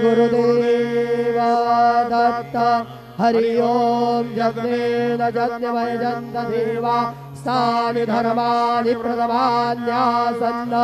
गुरुदेवा दत्त हरि ओम यज्ञेन यज्ञमयजन्त देवा स्थानि धर्माणि प्रथमान्यासन्न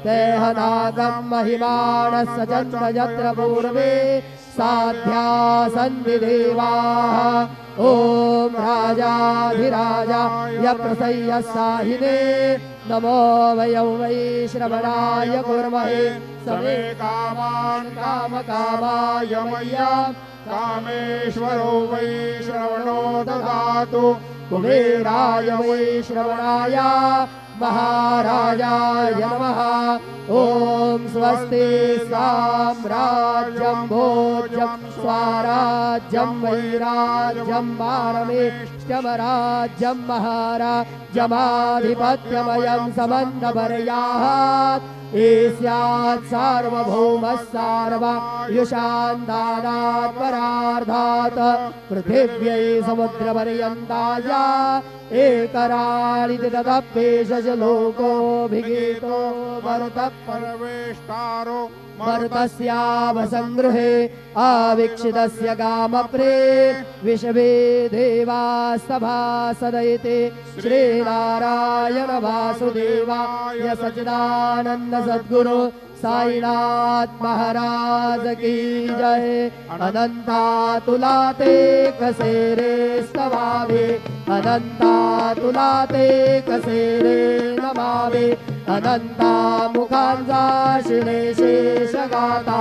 देहनागं महिमानः सजन्त यत्र पूर्वे साध्या सन्ति देवाः। ओम राजाधिराजाय प्रसय्यसाहिने नमो वयं वै श्रवणाय कुर्महे समे कामान् कामकामाय मह्यं कामेश्वरो वै श्रवणो ददातु कुबेराय वै श्रवणाय महाराजाय नमः। ओम स्वस्ति साम्राज्यं भोज्यं स्वराज्यं वैराज्यं पारमेष्टमराज्यं महाराज्यमाधिपत्यमयं समन्नपर्यात् ईस्यात् सार्वभौमः सार्वायुषान्दानात् परार्धात् पृथिव्यै समुद्रपर्यन्ताय एकराळिति तदप्येष लोकोऽभिगीतो भरतः परमेष्टारो मरुतस्यावसंगृहे आवीक्षितस्य कामप्रे विषभे देवास्तभासदयिते श्रीनारायण वासुदेवाय सच्चिदानन्द सद्गुरु साईनाथ महाराज की जय। अनंता तुलाते कसेरे स्तवावे अनंता तुलाते कसेरे नमावे अनंता मुखांचा शिणे शेषगाता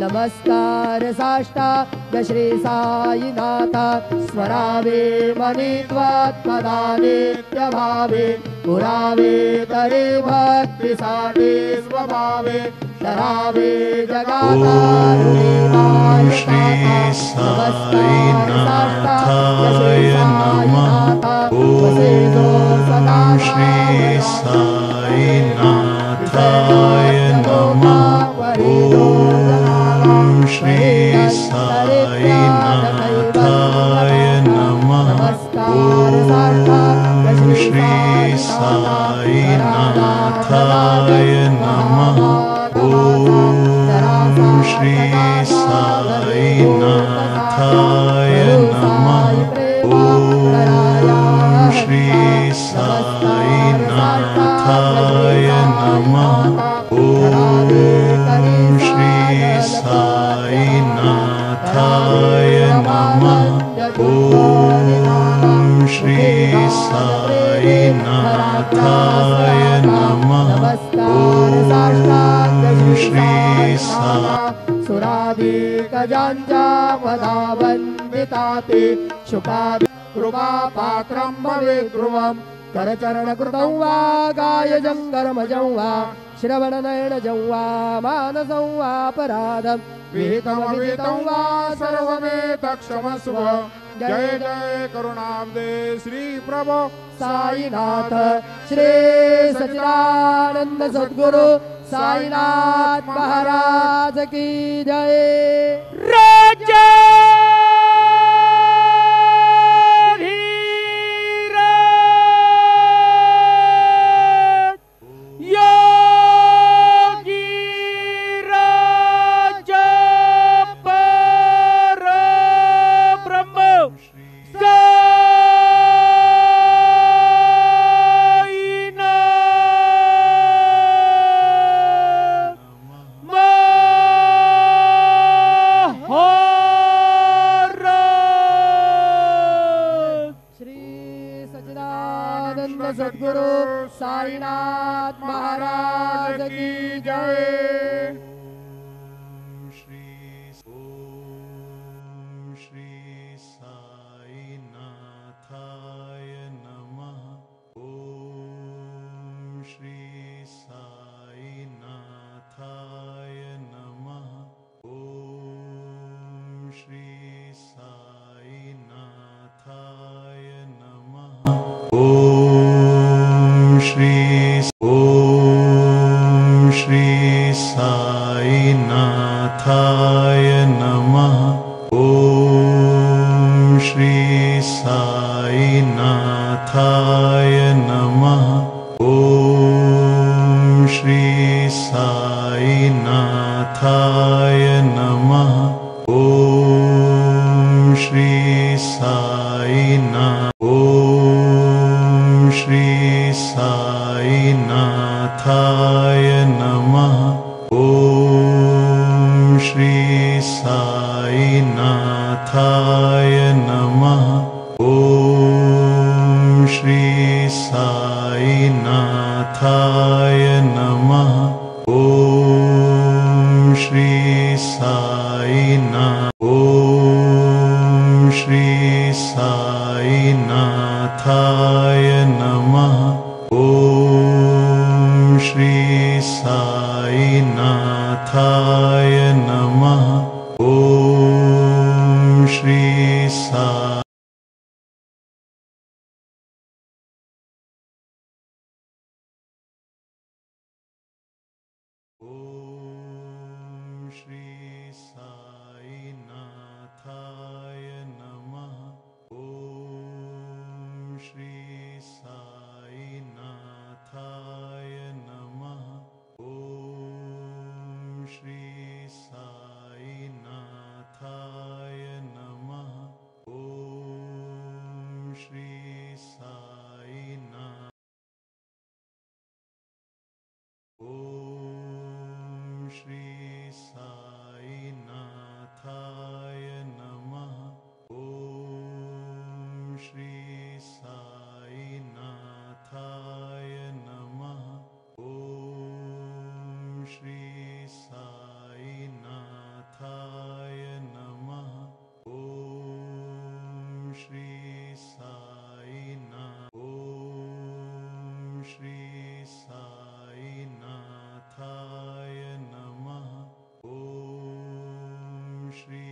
नमस्कार साष्टांग श्री साईनाथा स्मरावे मनित्वात्मदा नित्यभावे पुरावे तरे भक्तिसाठी स्वभावे धरावे जगातारुणीमाय नमस्कार साष्टांग श्री साईनाथा वसेतो सदा श्री साईनाथाय नमः। ओम श्री साईनाथाय नमः। ओम श्री साईनाथाय नमः। ओम श्री साईनाथाय नमः। ओम श्री साईनाथाय नमः। ओम श्री साईनाथाय नमः। ओम श्री साईनाथाय नमः। ओम श्री सुराधिकजाञ्जा वदावन्दिताते शुकादि कृपापात्रं भवेत् ध्रुवम् करचरणकृतं वा कायजं कर्मजं वा श्रवणनयनजं वा मानसं वा अपराधं विहितमविहितं वा सर्वमेतत्क्षमस्व। जय जय करुणाब्दे श्री प्रभो साईनाथ श्री सच्चिदानंद सद्गुरु साईनाथ महाराज की जय। राजा सद्गुरु साईनाथ महाराज की जय। साईनाथाय नमः। ओम श्री साईनाथाय नमः। ओम श्री साईनाथाय नमः ॐ श्री साईनाथ ॐ श्री साईनाथाय नमः ॐ श्री साईनाथाय नमः ॐ श्री साईनाथाय नमः ॐ श्री साईनाथ ॐ श्री साईनाथाय नमः ॐ श्री साईनाथाय नमः ॐ श्री साई ॐ श्री साईनाथाय नमः ॐ श्री साईनाथाय नमः ॐ श्री साईनाथाय नमः ॐ श्री साईनाथ ॐ श्री साईनाथाय नमः ॐ श्री साईनाथाय नमः ॐ श्री साईनाथाय नमः ॐ श्री साईनाथ ॐ श्री साईनाथाय नमः ॐ श्री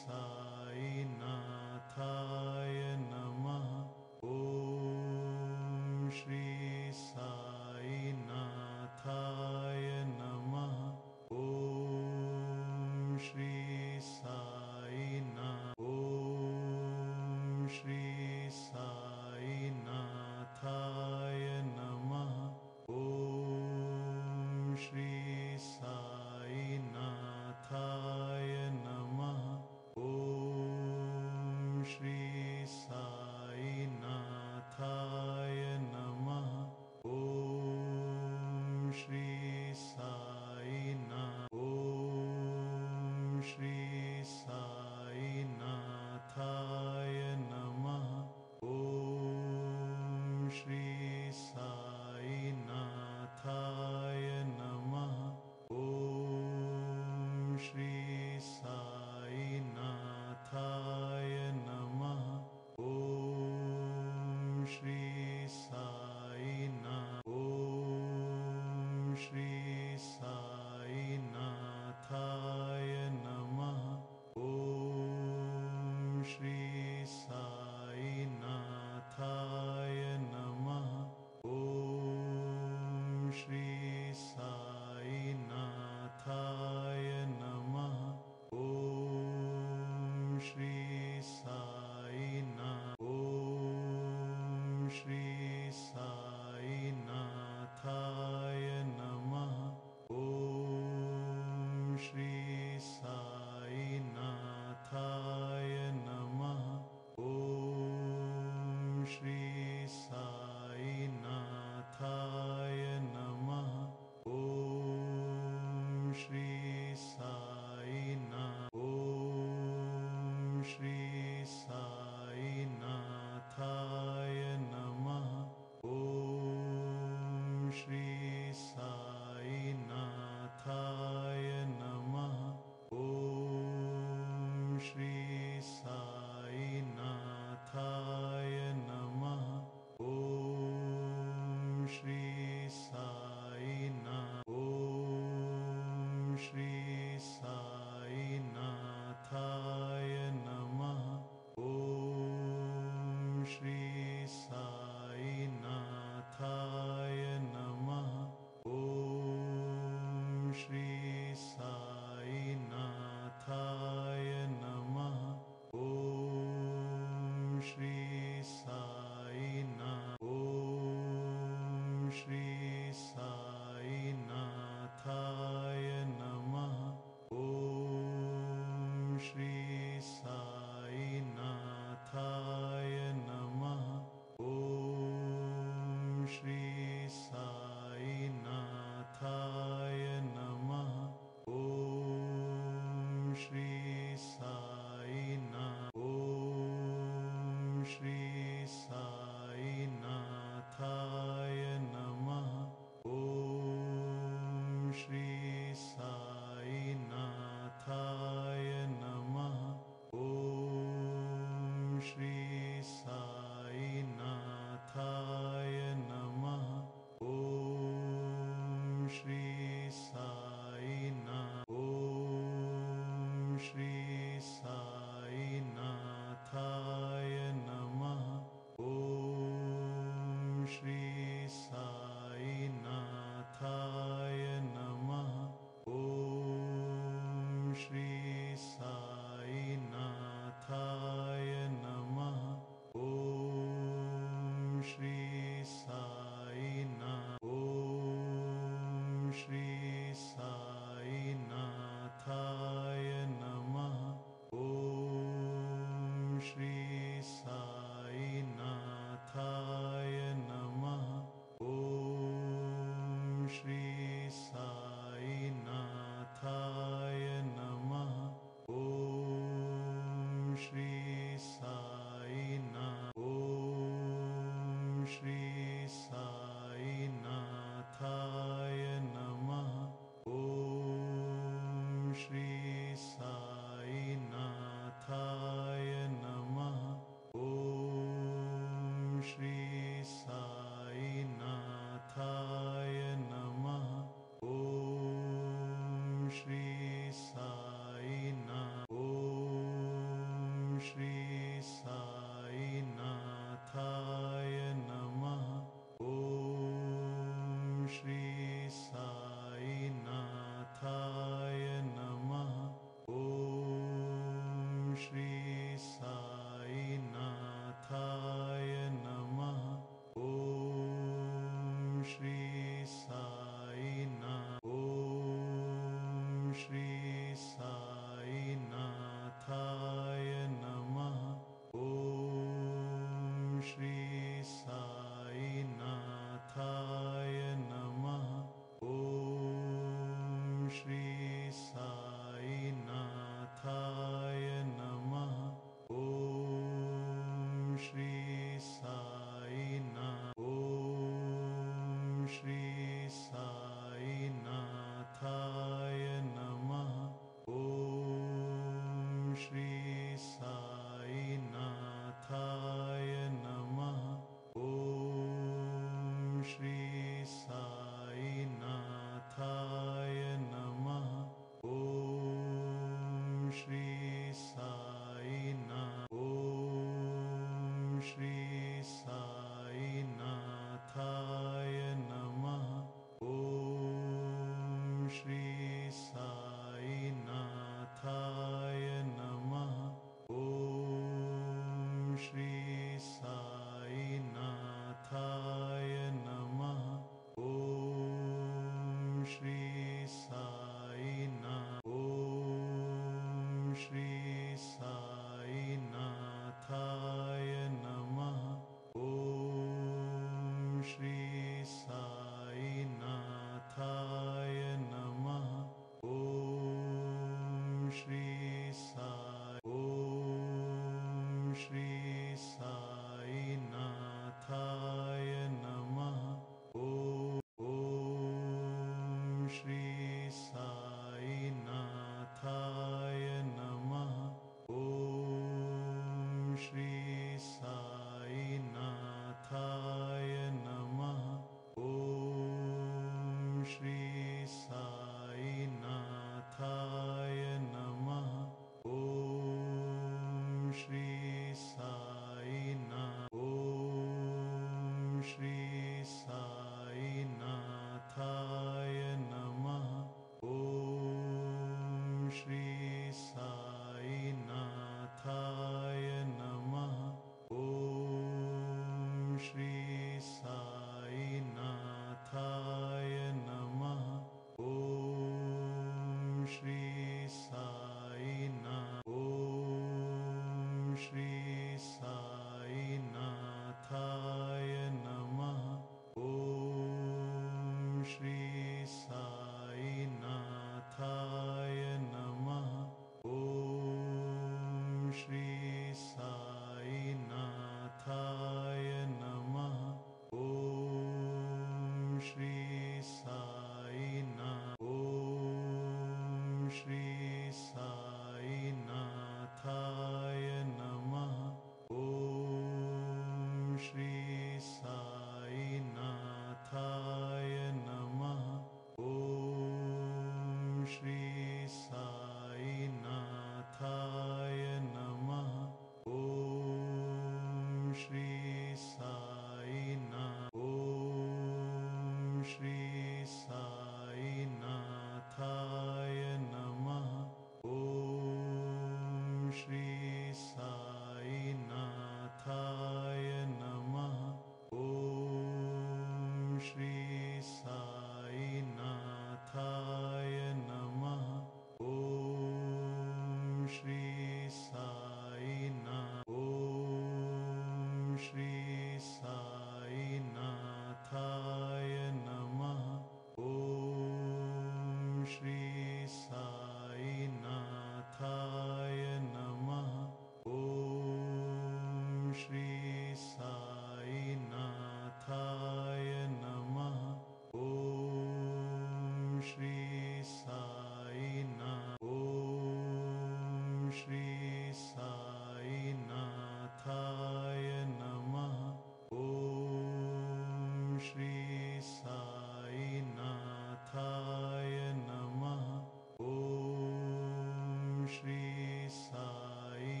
श्री साईनाथाय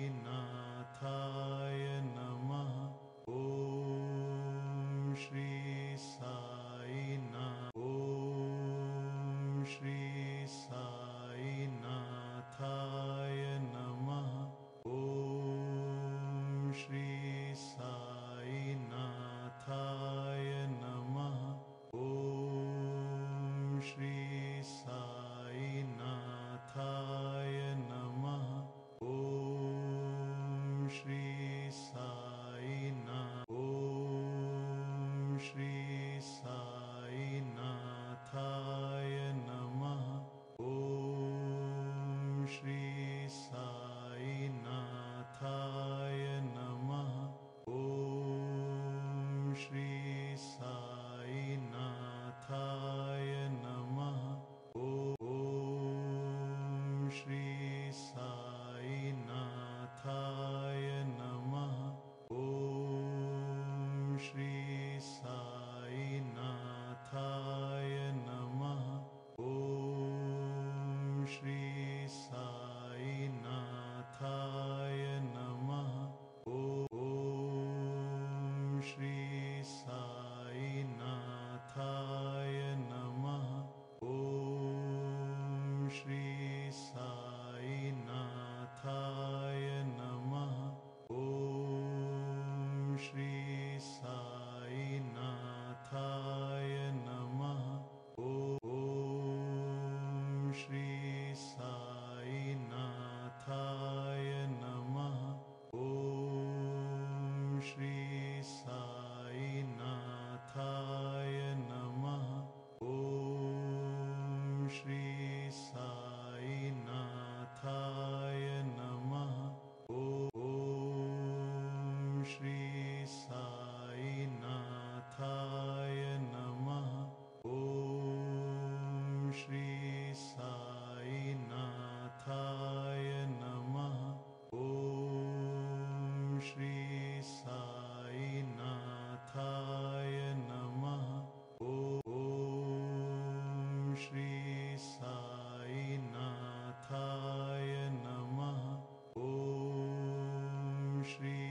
नमः। ॐ श्री साईनाथ। ॐ श्री साईनाथाय नमः। ॐ श्री साईनाथाय नमः। ॐ श्री साईनाथाय नमः। ॐ श्री साईनाथ। ॐ श्री साईनाथाय नमः। ॐ श्री साईनाथाय नमः। ॐ श्री साईनाथाय नमः। ॐ श्री साईनाथाय नमः। ॐ श्री साईनाथाय नमः। ॐ श्री साईनाथाय नमः। ॐ श्री साईनाथाय नमः। ॐ श्री साईनाथाय नमः। ॐ श्री साईनाथाय नमः। ॐ श्री साईनाथाय नमः। ॐ श्री साईनाथाय नमः। ॐ श्री साईनाथाय नमः। ॐ श्री साईनाथाय नमः। ॐ श्री साईनाथाय नमः। ॐ श्री साईनाथाय नमः। ॐ श्री साईनाथाय नमः। ॐ श्री